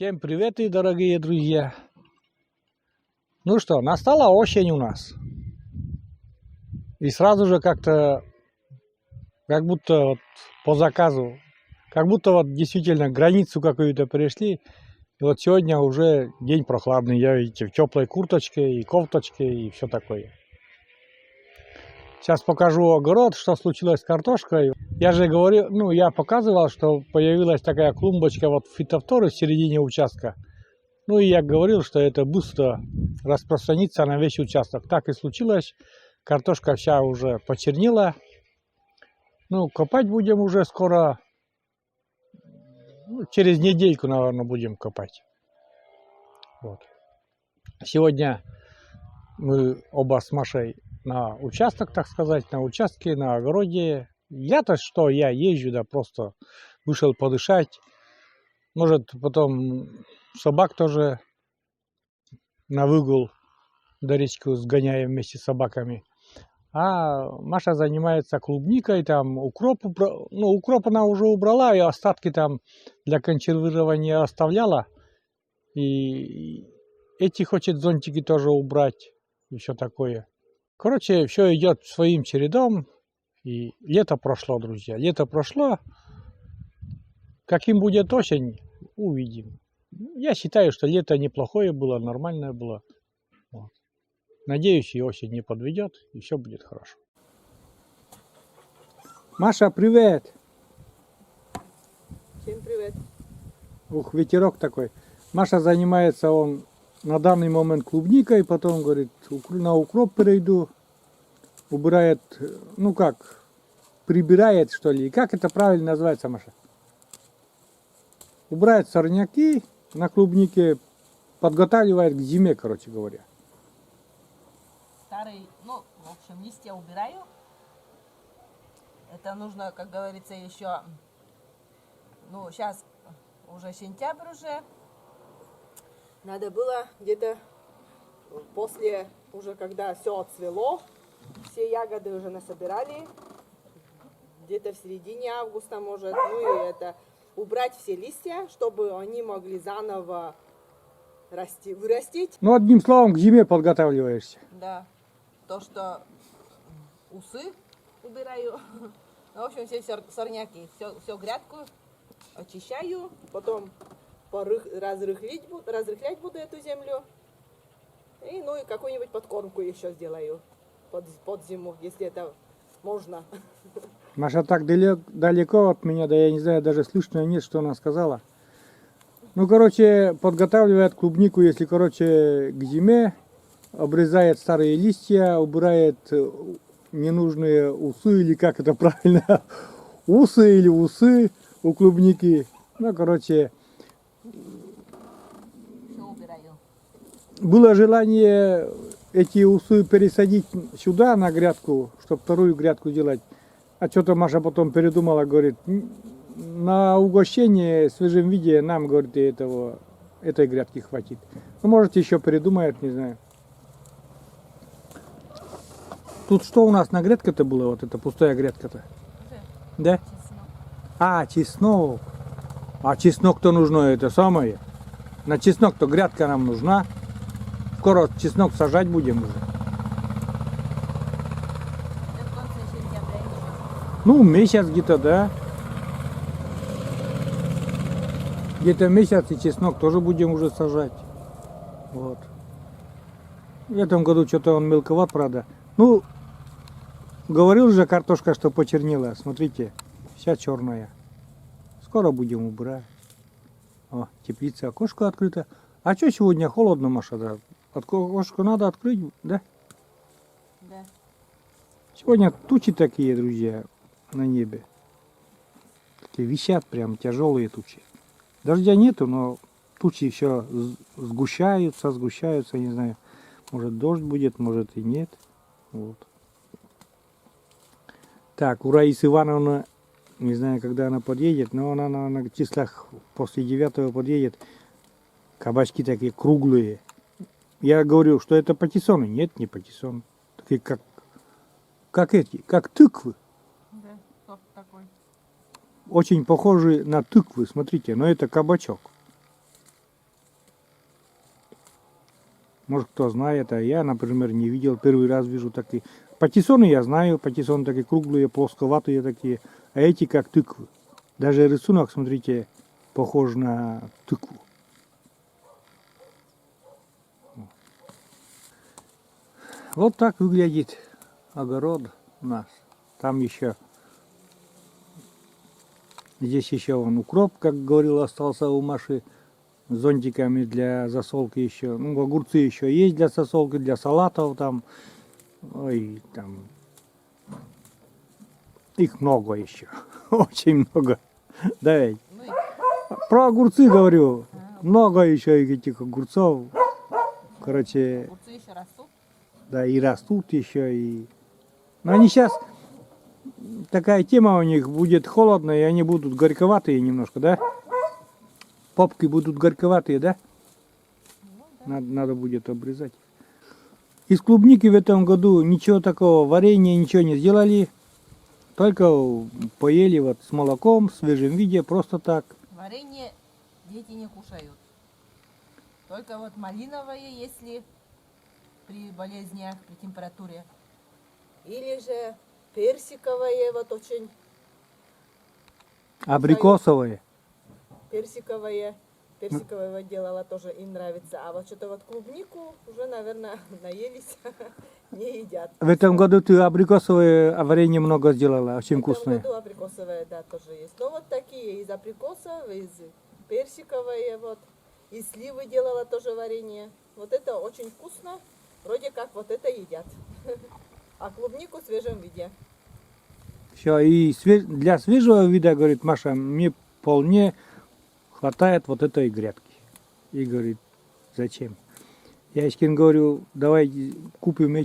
Всем привет, и дорогие друзья! Ну что, настала осень у нас. И сразу же как-то, как будто вот по заказу, как будто вот действительно границу какую-то перешли. И вот сегодня уже день прохладный. Я, видите, в теплой курточке и кофточке и все такое. Сейчас покажу огород, что случилось с картошкой. Я же говорил, я показывал, что появилась такая клумбочка вот фитофторы в середине участка. Ну и я говорил, что это быстро распространится на весь участок. Так и случилось. Картошка вся уже почернела. Ну, копать будем уже скоро. Через недельку, наверное, будем копать. Вот. Сегодня мы оба с Машей на участок, так сказать, на участке, на огороде. Я-то что, я езжу, да просто вышел подышать. Может, потом собак тоже на выгул до речки сгоняем вместе с собаками. А Маша занимается клубникой, там укроп, укроп она уже убрала, и остатки там для консервирования оставляла. И эти хочет зонтики тоже убрать, и все такое. Короче, все идет своим чередом, и лето прошло, друзья. Лето прошло. Каким будет осень, увидим. Я считаю, что лето неплохое было, нормальное было. Вот. Надеюсь, и осень не подведет, и все будет хорошо. Маша, привет! Всем привет! Ух, ветерок такой. Маша занимается, он на данный момент клубникой, потом, говорит, на укроп перейду. Убирает, прибирает, что ли. Как это правильно называется, Маша? Убирает сорняки на клубнике, подготавливает к зиме, короче говоря. Старый, в общем, листья убираю. Это нужно, как говорится, еще, сейчас уже сентябрь уже. Надо было где-то после, уже когда все отцвело, все ягоды уже насобирали, где-то в середине августа, может, убрать все листья, чтобы они могли заново вырастить. Одним словом, к зиме подготавливаешься. Да. То, что усы убираю. В общем, все сорняки, все грядку очищаю, потом разрыхлять буду эту землю. И какую-нибудь подкормку еще сделаю под зиму, если это можно. Маша так далеко от меня, да я не знаю, даже слышно нет, что она сказала. Подготавливает клубнику, если, к зиме, обрезает старые листья, убирает ненужные усы, или как это правильно, усы или усы у клубники. Все убираю. Было желание эти усы пересадить сюда, на грядку, чтобы вторую грядку делать. А что-то Маша потом передумала, говорит, на угощение в свежем виде нам, говорит, этой грядки хватит. Может, еще передумает, не знаю. Тут что у нас на грядке-то было, вот эта пустая грядка-то? Да? Чеснок. Чеснок. А чеснок-то нужно это самое. На чеснок-то грядка нам нужна. Скоро чеснок сажать будем уже. В конце сентября еще. Месяц где-то, да. Где-то месяц и чеснок тоже будем уже сажать. Вот. В этом году что-то он мелковат, правда. Говорил же картошка, что почернела. Смотрите, вся черная. Скоро будем убирать. О, теплица, окошко открыто. А что сегодня холодно, Маша, да? Окошко надо открыть, да? Да. Сегодня тучи такие, друзья, на небе. Такие висят прям тяжелые тучи. Дождя нету, но тучи все сгущаются, не знаю. Может дождь будет, может и нет. Вот. Так, у Раисы Ивановны, не знаю, когда она подъедет, но она на числах после 9 подъедет. Кабачки такие круглые. Я говорю, что это патиссоны. Нет, не патиссоны. Такие как тыквы. Да, сорт такой. Очень похожи на тыквы, смотрите, но это кабачок. Может, кто знает, а я, например, не видел. Первый раз вижу такие. Патиссоны я знаю. Патиссоны такие круглые, плосковатые такие. А эти как тыквы. Даже рисунок, смотрите, похож на тыкву. Вот так выглядит огород у нас. Там еще, здесь еще вон укроп, как говорил, остался у Маши, с зонтиками для засолки еще. Ну, огурцы еще есть для засолки, для салатов там. Ой, там. Их много еще. Очень много. Да ведь. Ну и Про огурцы говорю. Много еще этих огурцов. Короче, огурцы еще растут. да, и растут еще. Но они сейчас, такая тема у них, будет холодно, и они будут горьковатые немножко, да? Попки будут горьковатые, да? Надо будет обрезать. Из клубники в этом году ничего такого, варенья ничего не сделали. Только поели вот с молоком, в свежем виде, просто так. Варенье дети не кушают. Только вот малиновое, если при болезнях, при температуре. Или же персиковое, вот очень Абрикосовые. персиковое. Персиковое делала тоже, им нравится. А вот что-то вот клубнику уже, наверное, наелись, не едят. В этом году ты абрикосовое варенье много сделала, очень В этом вкусное. году абрикосовое, да, тоже есть. Но вот такие из абрикосов, из персиковое, вот. И сливы делала тоже варенье. Вот это очень вкусно. Вроде как вот это едят. А клубнику в свежем виде. Все, и для свежего вида, говорит Маша, мне вполне хватает вот этой грядки. И говорит, зачем? Я Искин говорю, давай купим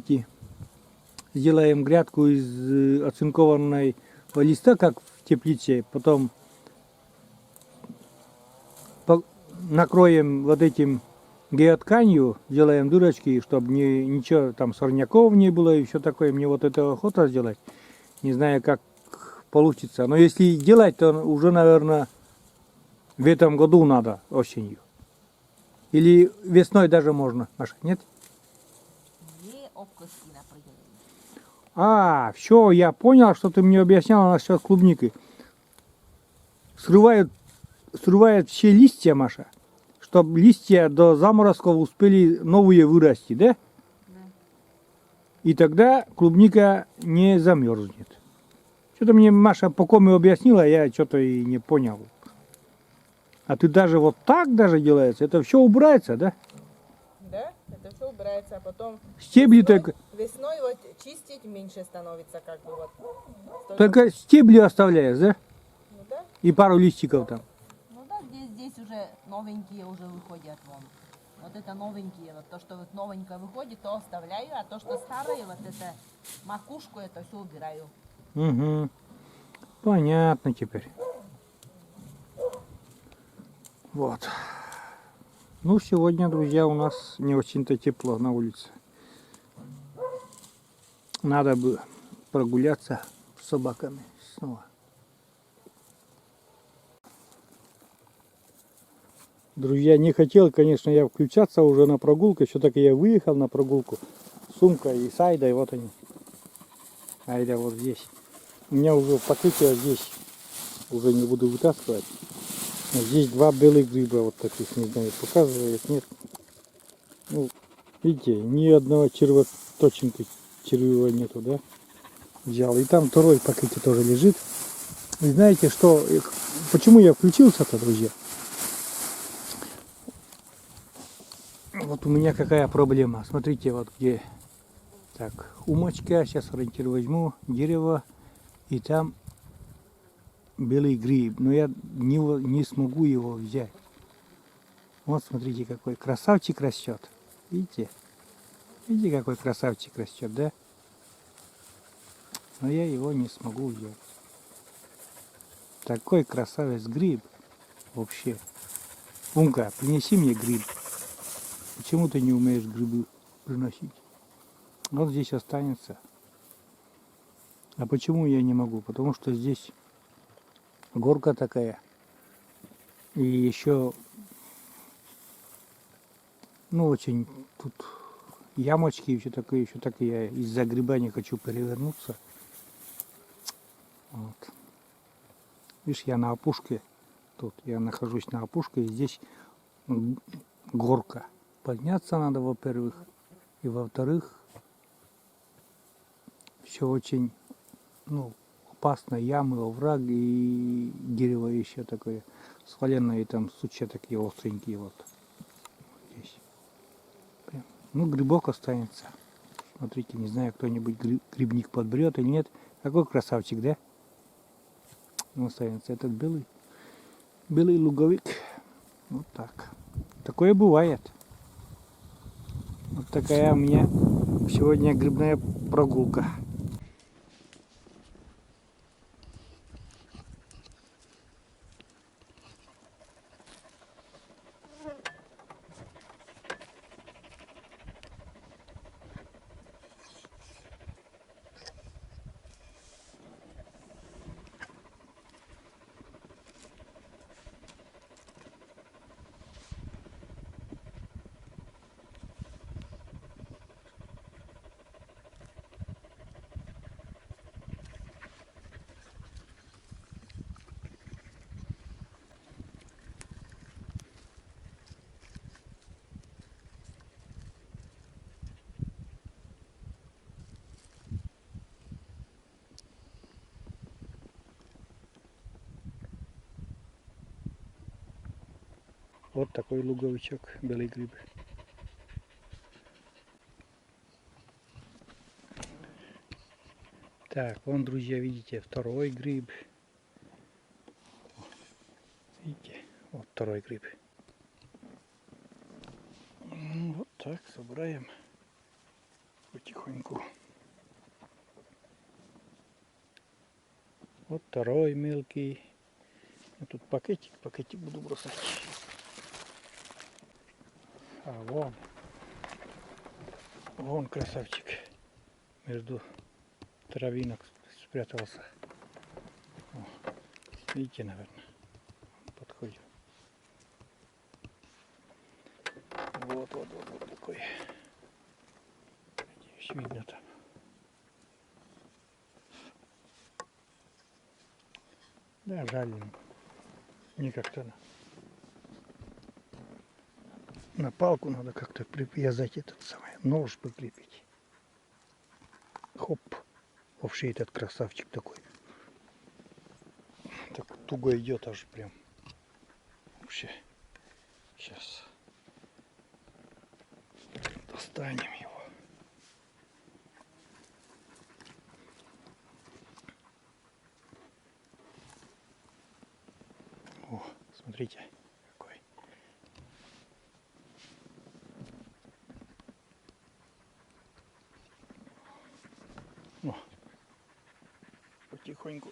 сделаем грядку из оцинкованной листа, как в теплице, потом накроем вот этим геотканью, сделаем дырочки, чтобы ничего там сорняков не было и все такое. Мне вот это охота сделать. Не знаю, как получится. Но если делать, то уже, наверное, в этом году надо, осенью. Или весной даже можно, Маша, нет? Не обкуси на определение. Все, я понял, что ты мне объясняла насчет клубники. Срывают все листья, Маша, чтобы листья до заморозков успели новые вырасти, да? Да. И тогда клубника не замерзнет. Что-то мне Маша по кому объяснила, я что-то и не понял. А ты даже вот так даже делается, это все убирается, да? Да, это все убирается, а потом Стебли весной, только, весной вот чистить меньше становится, как бы вот. только стебли оставляешь, да? Ну да, И пару листиков там. ну да, здесь уже новенькие уже выходят вон. Вот это новенькие, вот то, что вот новенькое выходит, то оставляю, а то, что старые, вот это макушку, это все убираю. Угу. Понятно теперь. Вот. Ну, сегодня, друзья, у нас не очень-то тепло на улице. Надо бы прогуляться с собаками снова. Друзья, не хотел, конечно, я включаться уже на прогулку. Все-таки я выехал на прогулку. Сумка и с Айдой, вот они. Айда вот здесь. У меня уже в пакете, а здесь уже не буду вытаскивать. Здесь два белых гриба вот таких, не знаю, показывает, нет. Ну, видите, ни одного червоточинки червивого нету, да? Взял. И там второй в пакете тоже лежит. И знаете, что, почему я включился-то, друзья? Вот у меня какая проблема. Смотрите, вот где. Так, умочка, сейчас ориентир возьму, дерево, и там белый гриб, но я не смогу его взять. Вот смотрите, какой красавчик растет. Видите? Видите, какой красавчик растет, да? Но я его не смогу взять. Такой красавец гриб вообще. Умка, принеси мне гриб. Почему ты не умеешь грибы приносить? Вот здесь останется. А почему я не могу? Потому что здесь горка такая. И еще, ну, очень тут ямочки и еще так я из-за гриба не хочу перевернуться. Вот. Видишь, я на опушке, тут я нахожусь на опушке, и здесь горка. Подняться надо, во-первых, и во-вторых, все очень, опасно, ямы, овраг и дерево еще такое сваленное, и там сучья такие остренькие вот здесь. Прям. Грибок останется. Смотрите, не знаю, кто-нибудь грибник подберет или нет. Какой красавчик, да? Останется этот белый луговик. Вот так. Такое бывает. Вот такая у меня сегодня грибная прогулка. Вот такой луговичок, белый гриб. Так, вон, друзья, видите, второй гриб. Видите, вот второй гриб. Вот так, собираем потихоньку. Вот второй мелкий. А тут пакетик буду бросать. А вон красавчик. Между травинок спрятался. Видите, наверное, подходит. Вот такой. Надеюсь, видно там. Да, жаль. Мне как-то на палку надо как-то привязать этот самый нож, прикрепить. Хоп. Вообще этот красавчик такой. Так туго идет аж прям. Вообще. Сейчас достанем его. О, смотрите, какой. О, потихоньку.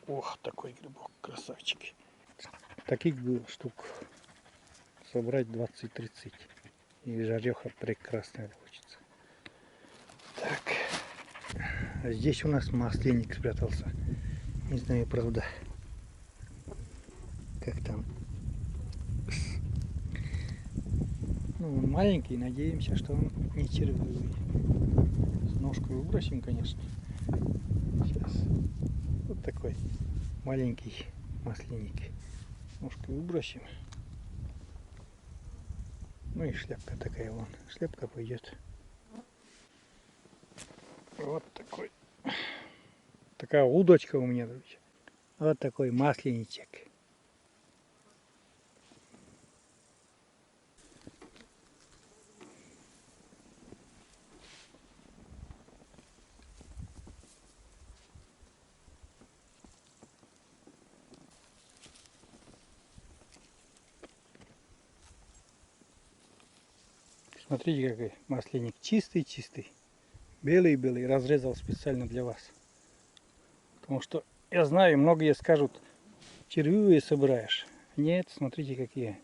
Ох, такой грибок, красавчик. Таких бы штук собрать 20-30. И жареха прекрасная получится. Так. А здесь у нас масленник спрятался. Не знаю, правда, как там. Он маленький, надеемся, что он не червивый. С ножкой выбросим, конечно. Сейчас. Вот такой маленький масленник. Ножкой выбросим. И шляпка такая вон. Шляпка пойдет. Вот такой. Такая удочка у меня, друзья. Вот такой масленничек. Смотрите, какой масленник. Чистый. Белый. Разрезал специально для вас. Потому что я знаю, многие скажут, червивые собираешь. Нет, смотрите, какие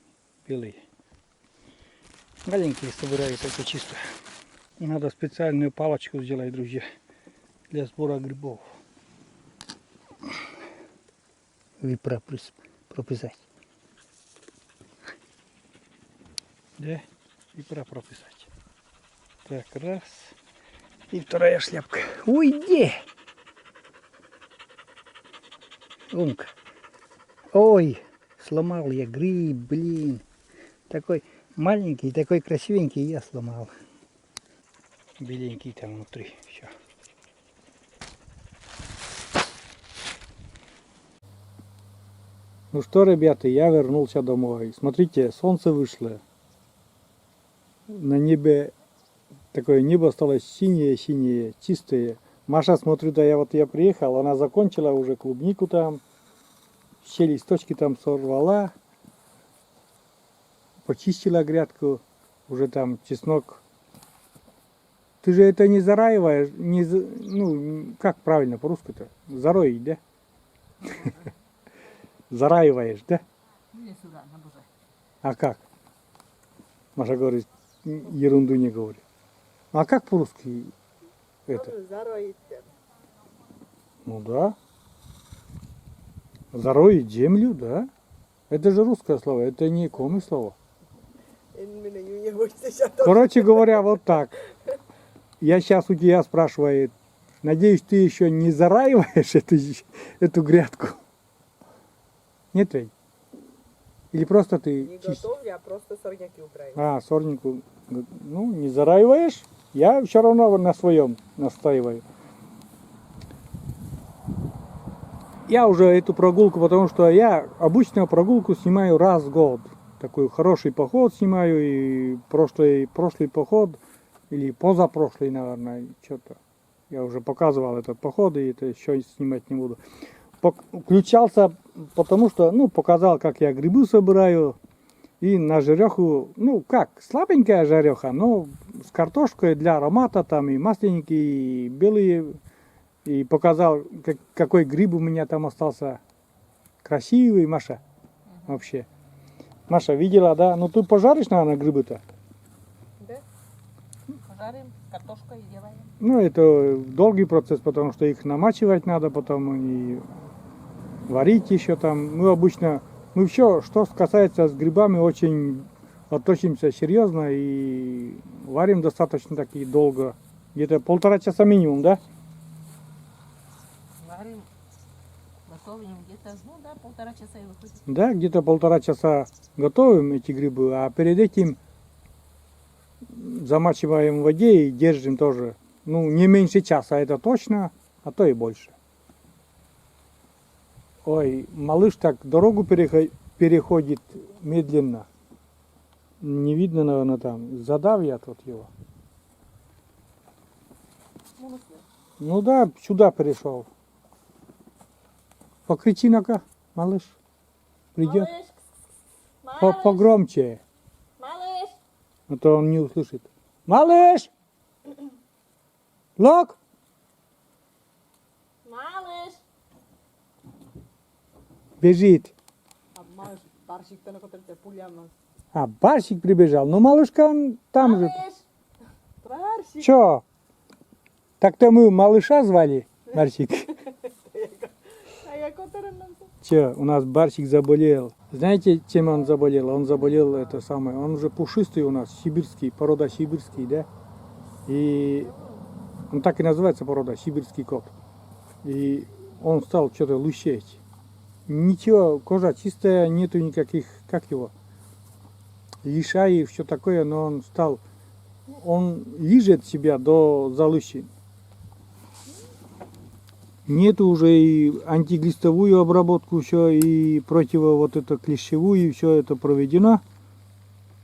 белые. Маленькие собираю только чисто. Надо специальную палочку сделать, друзья, для сбора грибов. И прописать. Да? И пора прописать. Так, раз. И вторая шляпка. Уйди! Умка. Ой, сломал я гриб, блин. Такой маленький, такой красивенький я сломал. Беленький там внутри. Все. Ну что, ребята, я вернулся домой. Смотрите, солнце вышло. На небе такое небо стало синее-синее, чистое. Маша, смотрю, да я приехал, она закончила уже клубнику там. Все листочки там сорвала. Почистила грядку. Уже там чеснок. Ты же это не зараиваешь, ну, как правильно по-русски-то? Зароить, да? Зараиваешь, да? А как? Маша говорит, ерунду не говори. А как по-русски это? Зароить. Ну да. Зароить землю, да? Это же русское слово, это не комы слово. Короче говоря, вот так. Я сейчас у тебя спрашиваю, надеюсь, ты еще не зараиваешь эту грядку? Нет ведь? Или просто ты... Не готовлю, а просто сорняки убираю. А, сорнику, ну, не зараиваешь? Я все равно на своем настаиваю. Я уже эту прогулку, потому что я обычно прогулку снимаю раз в год. Такой хороший поход снимаю, и прошлый поход, или позапрошлый, наверное, что-то. Я уже показывал этот поход, и это еще снимать не буду. Включался, потому что, ну, показал, как я грибы собираю. И на жареху, ну, как, слабенькая жареха, но с картошкой для аромата, там и масленики, и белые. И показал, какой гриб у меня там остался. Красивый, Маша, вообще. Маша, видела, да? Ну, ты пожаришь, наверное, грибы-то? Да. Пожарим, картошкой делаем. Ну, это долгий процесс, потому что их намачивать надо потом и варить еще там. Мы обычно, мы все, что касается с грибами, очень относимся серьезно и варим достаточно таки долго. Где-то 1,5 часа минимум, да? Варим, готовим где-то, ну да, 1,5 часа и выходит. Да, где-то 1,5 часа готовим эти грибы, а перед этим замачиваем в воде и держим тоже. Ну, не меньше часа, это точно, а то и больше. Ой, малыш так дорогу переходит медленно. Не видно, наверное, там. Задав я тут его. Ну да, сюда перешел. Покричи на-ка, малыш. Придет. Малыш, Погромче, малыш, а то он не услышит. Малыш! Лок! малыш. Бежит. Барщик-то, на который ты пуляма. А, барсик прибежал. Ну, малышка, он там же. Малыш, барщик. Чё? Так-то мы малыша звали, Барсик. А я который нам... Чё, у нас Барсик заболел. Знаете, чем он заболел? Он заболел, это самое, он уже пушистый у нас, сибирский, порода сибирский, да? И он так и называется порода, сибирский кот. И он стал что-то лущеть. Ничего, кожа чистая, нету никаких, как его, лиша и все такое, но он стал, он лижет себя до залысин. Нету уже и антиглистовую обработку, все, и противо вот это клещевую, все это проведено.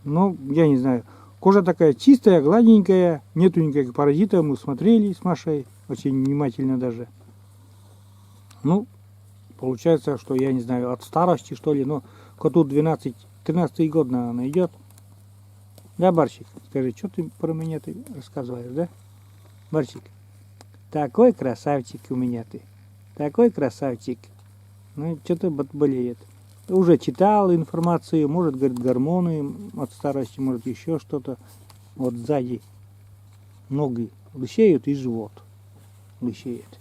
Но, я не знаю, кожа такая чистая, гладенькая, нету никаких паразитов, мы смотрели с Машей, очень внимательно даже. Ну, получается, что, я не знаю, от старости, что ли, но коту 12-13 год, наверное, идет. Да, Барсик? Скажи, что ты про меня ты рассказываешь, да? Барсик? Такой красавчик у меня ты. Такой красавчик. Ну, что-то болеет. Уже читал информацию, может, говорит, гормоны от старости, может, еще что-то. Вот сзади ноги лысеют и живот лысеет.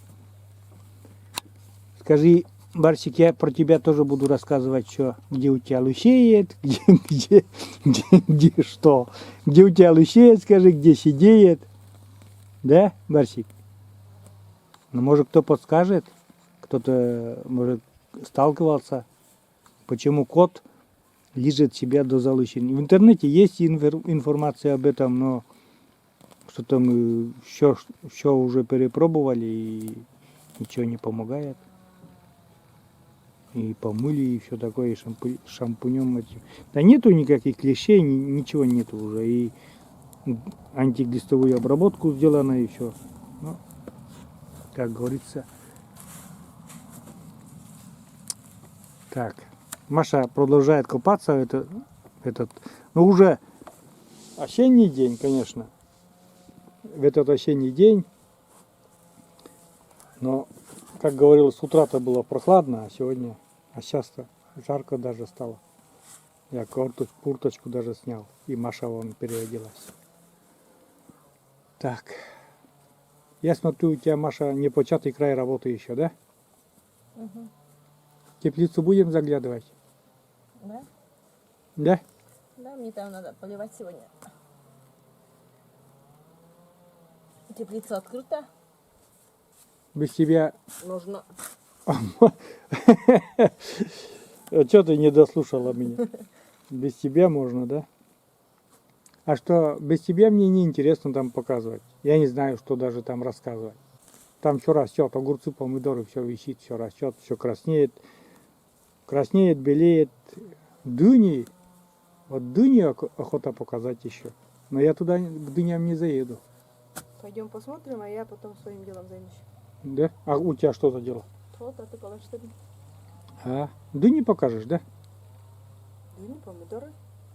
Скажи, Барсик, я про тебя тоже буду рассказывать, что где у тебя лысеет, где что. Где у тебя лысеет, скажи, где сидеет. Да, Барсик? Ну, может, кто подскажет, кто-то, может, сталкивался, почему кот лижет себя до залысины. В интернете есть информация об этом, но что-то мы все уже перепробовали и ничего не помогает. И помыли, и все такое, и шампунем этим. Да нету никаких клещей, ничего нету уже. И антиглистовую обработку сделано, и все. Ну, как говорится. Так, Маша продолжает купаться. Ну, уже осенний день, конечно. В этот осенний день. Но, как говорил, с утра-то было прохладно, а сегодня, сейчас-то жарко даже стало. Я курточку даже снял, и Маша вон переоделась. Так, я смотрю, у тебя, Маша, непочатый край работы еще, да? Угу. Теплицу будем заглядывать? Да? Да? Да, мне там надо поливать сегодня. Теплица открыта. Без тебя... Нужно. А что ты не дослушала меня? Без тебя можно, да? А что, без тебя мне не интересно там показывать. Я не знаю, что даже там рассказывать. Там все растет, огурцы, помидоры, все висит, все растет, все краснеет. Краснеет, белеет. Дыни. Вот дыни охота показать еще. Но я туда к дыням не заеду. Пойдем посмотрим, а я потом своим делом займусь. Да? А у тебя что за дело? Вот, а ты положишь что ли? А, дыни покажешь, да? Дыни, помидоры.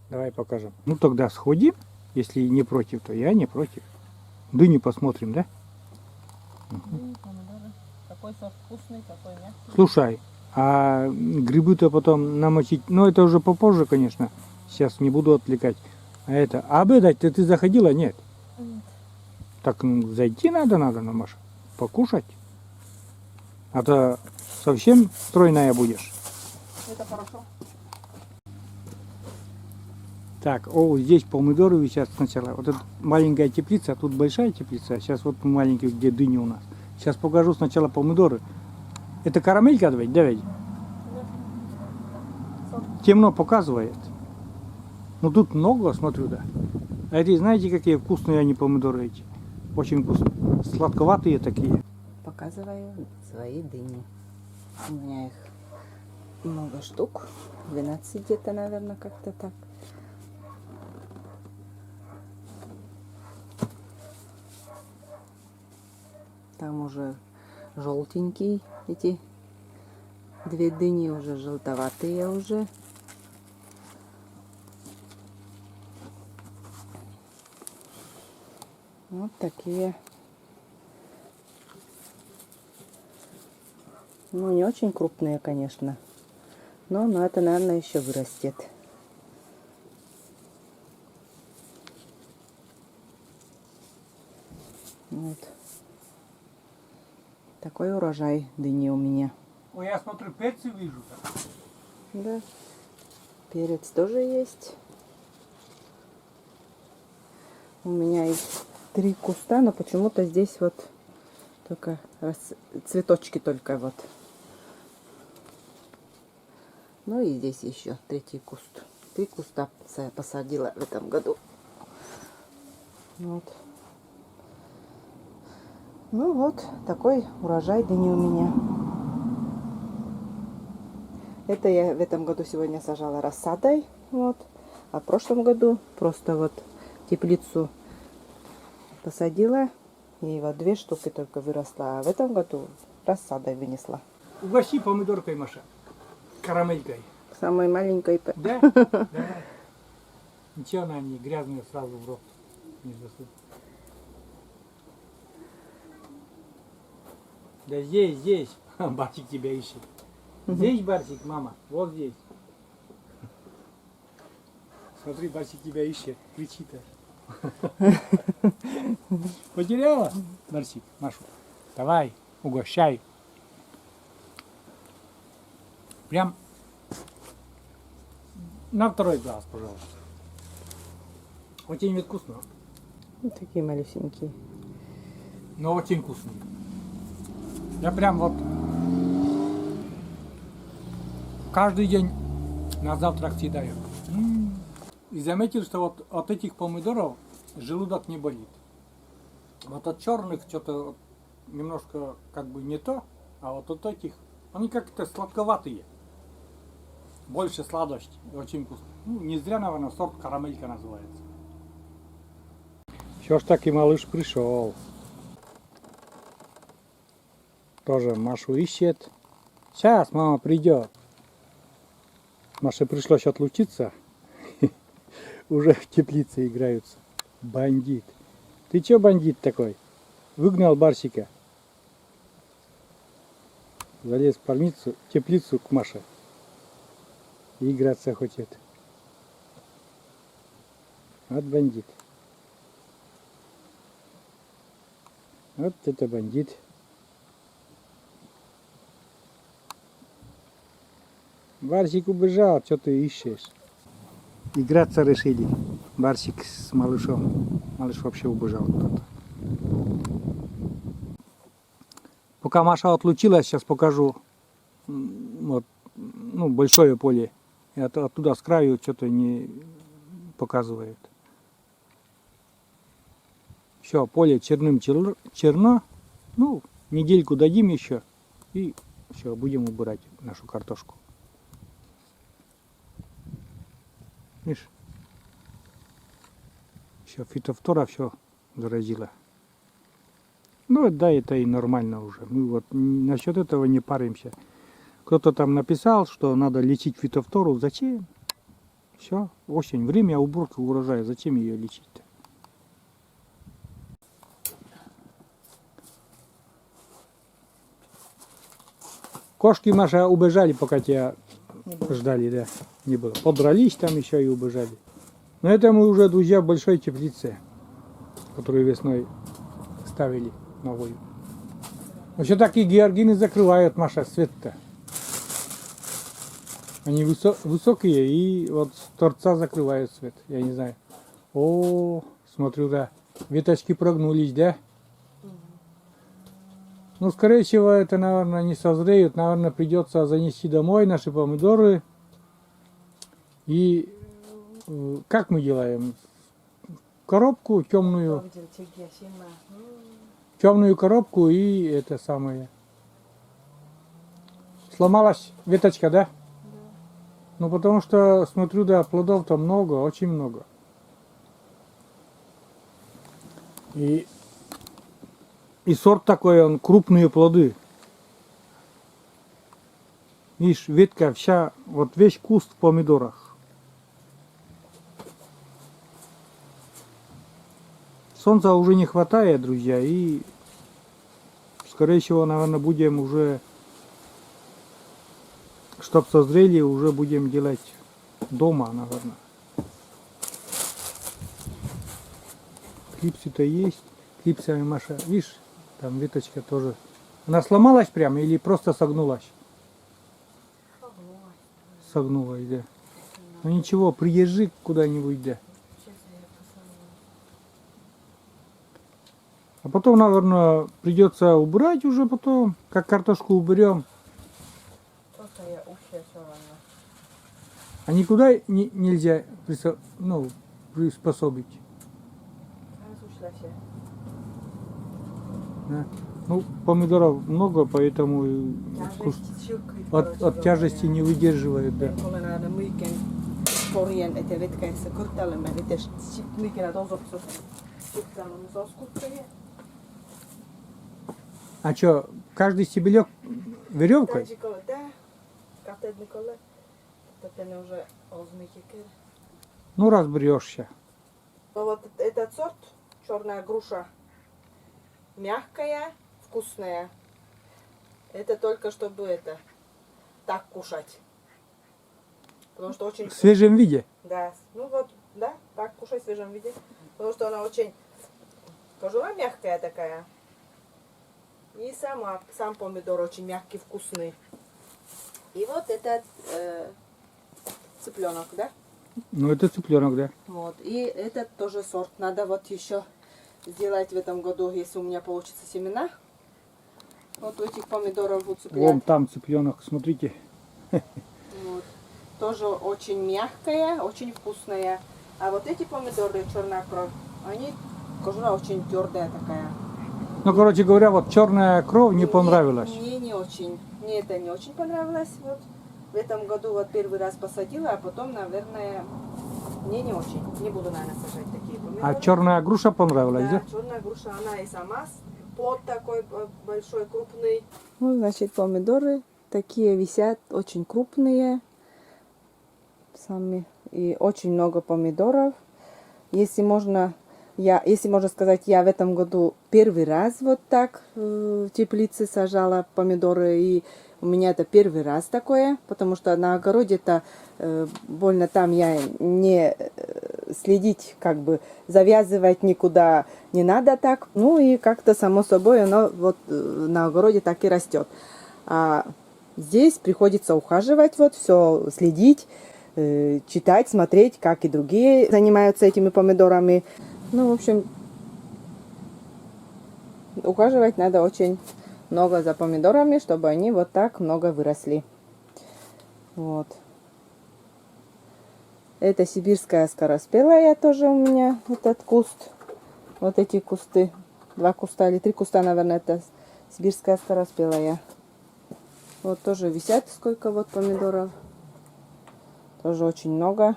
Давай покажем. Ну тогда сходим. Если не против, то я не против. Дыни посмотрим, да? Дыни, помидоры. Какой сорт вкусный, какой мягкий. Слушай, а грибы-то потом намочить, ну это уже попозже, конечно. Сейчас не буду отвлекать. А обедать-то ты заходила? Нет. Нет. Так зайти надо, Маша. Покушать. А то совсем стройная будешь. Это хорошо. Так, здесь помидоры висят сначала. Вот это маленькая теплица, а тут большая теплица. Сейчас вот маленькая, где дыни у нас. Сейчас покажу сначала помидоры. Это карамелька, да, ведь? Темно показывает. Ну тут много, смотрю, да. А эти, знаете, какие вкусные они помидоры эти? Очень вкусные. Сладковатые такие. Показываю свои дыни. У меня их много штук. 12 где-то, наверное, как-то так. Там уже желтенький. Эти две дыни уже желтоватые уже. Вот такие. Ну, не очень крупные, конечно. Но это, наверное, еще вырастет. Вот. Такой урожай дыни у меня. Ой, я смотрю, перцы вижу. Да. Перец тоже есть. У меня есть 3 куста, но почему-то здесь вот только цветочки только вот. Ну и здесь еще 3-й куст. 3 куста посадила в этом году. Вот. Ну вот, такой урожай дыни у меня. Это я в этом году сегодня сажала рассадой. Вот. А в прошлом году просто вот теплицу посадила. И вот 2 штуки только выросла. А в этом году рассадой вынесла. Угощи помидоркой, Маша. Карамелькой. Самой маленькой. Да? Давай. Ничего, она не грязная, сразу в рот не засунь. Да здесь. Барсик тебя ищет. Здесь, Барсик, мама. Вот здесь. Смотри, Барсик тебя ищет. Кричит. Потеряла, Барсик, Машу? Давай, угощай. Прям на второй глаз, пожалуйста. Очень вкусно, Вот такие малюсенькие. но очень вкусно. Я прям вот каждый день на завтрак съедаю. И заметил, что вот от этих помидоров желудок не болит. Вот от черных что-то вот немножко как бы не то, а вот от этих, они как-то сладковатые. Больше сладости, очень вкусно. Ну, не зря, наверное, сорт карамелька называется. Что ж таки малыш пришел. Тоже Машу ищет. Сейчас мама придет. Маше пришлось отлучиться. Уже в теплице играются. Бандит. Ты чё бандит такой? Выгнал Барсика. Залез в теплицу к Маше. И играться хочет. Вот бандит. Вот это бандит. Барсик убежал, что ты ищешь? Играться решили. Барсик с малышом. Малыш вообще убежал куда-то. Пока Маша отлучилась, сейчас покажу вот, ну, большое поле. И оттуда с краю что-то не показывает. Все, поле черным черно. Ну, недельку дадим еще. И все, будем убирать нашу картошку. Видишь? Все, фитофтора все заразила. Ну да, это и нормально уже. Мы вот насчет этого не паримся. Кто-то там написал, что надо лечить фитофтору. Зачем? Все, осень, время уборки урожая. Зачем ее лечить-то? Кошки, Маша, убежали, пока тебя ждали, да, не было. Подрались там еще и убежали. Но это мы уже, друзья, в большой теплице, которую весной ставили новую. Вообще такие георгины закрывают, Маша, свет-то. Они высокие и вот с торца закрывают свет. Я не знаю. О, смотрю, да, веточки прогнулись, да? Ну, скорее всего, это, наверное, не созреют. Наверное, придется занести домой наши помидоры. И как мы делаем? Коробку темную. Темную коробку и это самое. Сломалась веточка, да? Ну, потому что, смотрю, да, плодов-то много, очень много. И сорт такой, он крупные плоды. Видишь, ветка вся, вот весь куст в помидорах. Солнца уже не хватает, друзья, и скорее всего, наверное, будем уже, чтоб созрели, уже будем делать дома, наверное. Клипсы-то есть. Клипсами, Маша, видишь, там веточка тоже. Она сломалась прямо или просто согнулась? Согнулась, да. Ну ничего, приезжай куда-нибудь, да. А потом, наверное, придется убрать уже потом, как картошку уберем. А никуда нельзя приспособить. Да. Ну, помидоров много, поэтому от тяжести не выдерживает, да. А что, каждый стебелек веревкой? Ну, разберешься. Вот этот сорт, черная груша, мягкая, вкусная. Это только чтобы это так кушать. Потому что очень... В свежем виде? Да, ну вот, да, так кушать в свежем виде. Потому что она очень, кожура мягкая такая. И сам помидор очень мягкий, вкусный. И вот этот цыпленок, да? Ну, это цыпленок, да. Вот. И этот тоже сорт. Надо вот еще сделать в этом году, если у меня получится семена. Вот у этих помидоров у цыплят. Вон там цыпленок, смотрите. Вот. Тоже очень мягкая, очень вкусная. А вот эти помидоры, черная кровь, они, кожура очень твердая такая. Ну, короче говоря, вот черная кровь не понравилась. Мне не очень. Мне это не очень понравилось. Вот. В этом году вот первый раз посадила, а потом, наверное, мне не очень. Не буду, наверное, сажать такие помидоры. А черная груша понравилась, Да, да? черная груша, она и сама плод такой большой, крупный. Ну, значит, помидоры такие висят, очень крупные. Сами. И очень много помидоров. Если можно сказать, я в этом году первый раз вот так в теплице сажала помидоры. И у меня это первый раз такое, потому что на огороде-то больно там я не следить, как бы завязывать никуда не надо так. Ну и как-то само собой оно вот на огороде так и растет. А здесь приходится ухаживать, вот все следить, читать, смотреть, как и другие занимаются этими помидорами. Ну, в общем, ухаживать надо очень много за помидорами, чтобы они вот так много выросли. Вот. Это сибирская скороспелая тоже у меня, этот куст. Вот эти кусты. 2 куста или 3 куста, наверное, это сибирская скороспелая. Вот тоже висят сколько вот помидоров. Тоже очень много.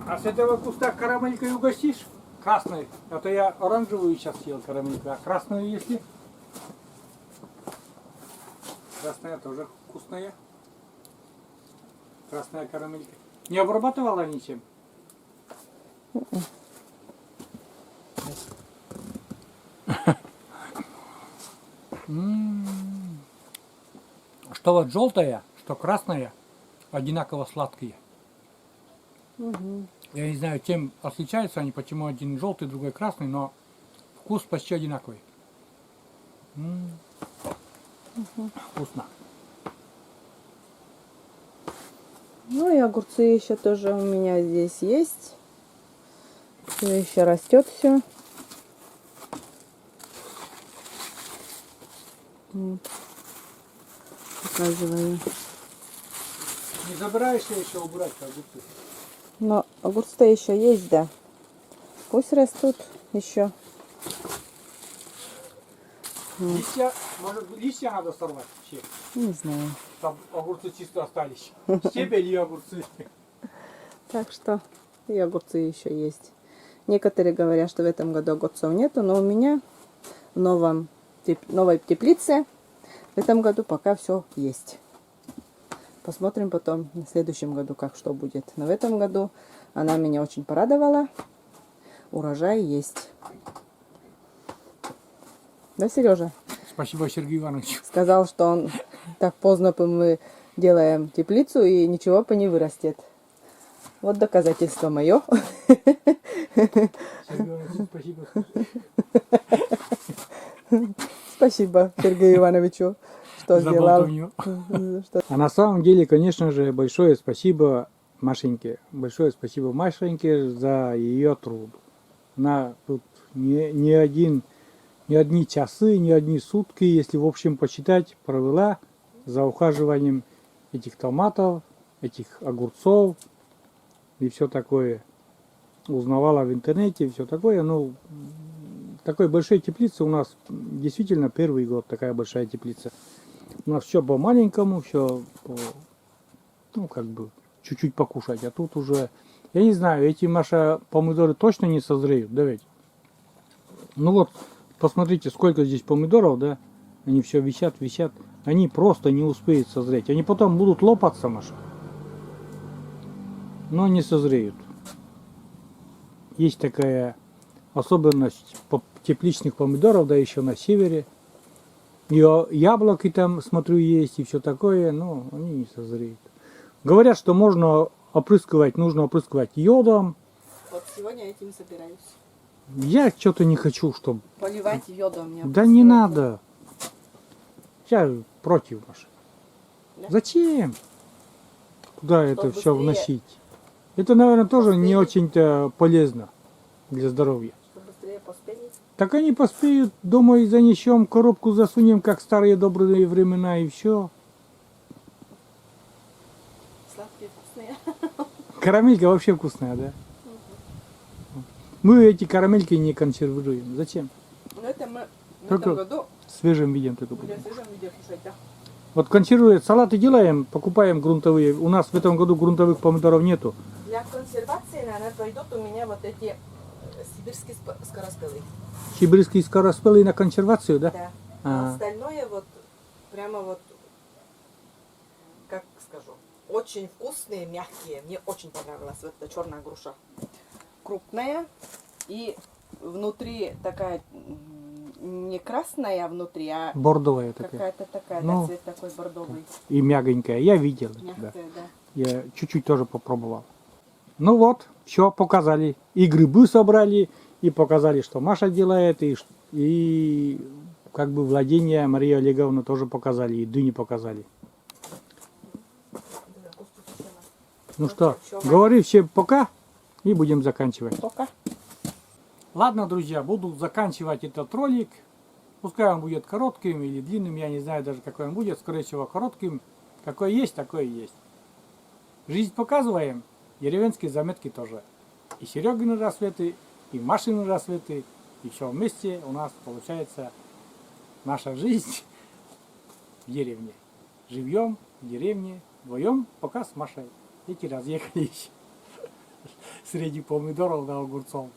А с этого куста карамелькой угостишь? Красной. А то я оранжевую сейчас съел карамельку. А красную если? Красная тоже вкусная. Красная карамелька. Не обрабатывала ничем? Что вот желтая, что красная, одинаково сладкие. Я не знаю, чем отличаются они, почему один желтый, другой красный, но вкус почти одинаковый. Вкусно. Ну и огурцы еще тоже у меня здесь есть. Все еще растет все. Вот. Показываю. Не забираешься еще убрать огурцы? Но огурцы-то еще есть, да. Пусть растут еще. Листья, может листья надо сорвать вообще, Не знаю. чтобы огурцы чисто остались. Стебель и огурцы. Так что и огурцы еще есть. Некоторые говорят, что в этом году огурцов нету, но у меня в новой теплице в этом году пока все есть. Посмотрим потом в следующем году, как что будет. Но в этом году она меня очень порадовала. Урожай есть. Да, Сережа? Спасибо, Сергей Иванович. Сказал, что он так поздно мы делаем теплицу и ничего по ней вырастет. Вот доказательство мое. Сергей Иванович, спасибо. Спасибо Сергею Ивановичу, что За сделал. болтовню. А на самом деле, конечно же, большое спасибо Машеньке. Большое спасибо Машеньке за ее труд. Она тут не одни часы, не одни сутки, если в общем посчитать, провела за ухаживанием этих томатов, этих огурцов и все такое. Узнавала в интернете и все такое. Ну, такой большой теплицы у нас действительно первый год такая большая теплица. У нас все по маленькому, все по, ну, как бы чуть-чуть покушать. А тут уже, я не знаю, эти, Маша, помидоры точно не созреют, да ведь? Ну вот, посмотрите, сколько здесь помидоров, да? Они все висят. Они просто не успеют созреть. Они потом будут лопаться, Маша. Но не созреют. Есть такая особенность тепличных помидоров, да еще на севере. И яблоки там, смотрю, есть и все такое, но они не созреют. Говорят, что нужно опрыскивать йодом, Вот сегодня этим собираюсь. Я что-то не хочу, чтобы... Поливать йодом. мне Да не сегодня. надо. Я против Маши. Да? Зачем? Куда это Чтоб все быстрее- вносить? Это, наверное, тоже не Быстрее. очень-то полезно для здоровья. Чтобы быстрее поспели. Так они поспеют, дома и занесем, коробку засунем, как старые добрые времена, и все. Сладкие, вкусные. Карамелька вообще вкусная, да? Мы эти карамельки не консервируем. Зачем? Но это мы в Только- этом году В свежем виде только будем будем. в свежем виде кушать, да. Вот консервируем, салаты делаем, покупаем грунтовые. У нас в этом году грунтовых помидоров нету. Для консервации, наверное, пойдут у меня вот эти сибирские скороспелые. Сибирские скороспелые на консервацию, да? Да. А. А остальное вот прямо вот, как скажу, очень вкусные, мягкие. Мне очень понравилась вот эта черная груша. Крупная и внутри такая не красная внутри, а Бордовая такая. какая-то такая, Ну. да, цвет такой бордовый. И мягонькая. Я видел. Да. Мягкая, да. Я чуть-чуть тоже попробовал. Ну вот, все показали. И грибы собрали, и показали, что Маша делает, и как бы владение Мария Олеговна тоже показали, и дыни показали. Да, косточка сама. Ну что, всё, говори всем пока, и будем заканчивать. Пока. Ладно, друзья, буду заканчивать этот ролик. Пускай он будет коротким или длинным, я не знаю даже какой он будет, скорее всего коротким. Какой есть, такой и есть. Жизнь показываем, деревенские заметки тоже. И Серегины рассветы, и Машины рассветы, и все вместе у нас получается наша жизнь в деревне. Живем в деревне вдвоем, пока с Машей. Эти разъехались среди помидоров да огурцов.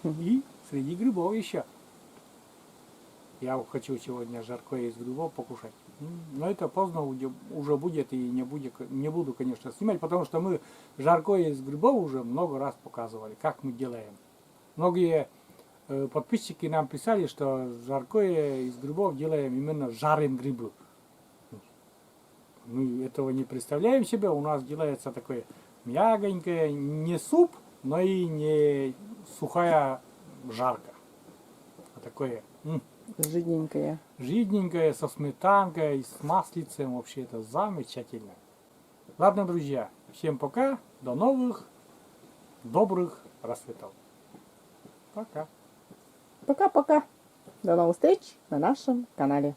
И среди грибов еще. Я хочу сегодня жаркое из грибов покушать. Но это поздно уже будет и не буду, конечно, снимать, потому что мы жаркое из грибов уже много раз показывали, как мы делаем. Многие подписчики нам писали, что жаркое из грибов делаем именно жарим грибы. Мы этого не представляем себе, у нас делается такое мягонькое, не суп, но и не сухая жарка. А такое Жиденькая. жидненькое, со сметанкой, с маслицем. Вообще это замечательно. Ладно, друзья, всем пока, до новых добрых рассветов. Пока. Пока-пока. До новых встреч на нашем канале.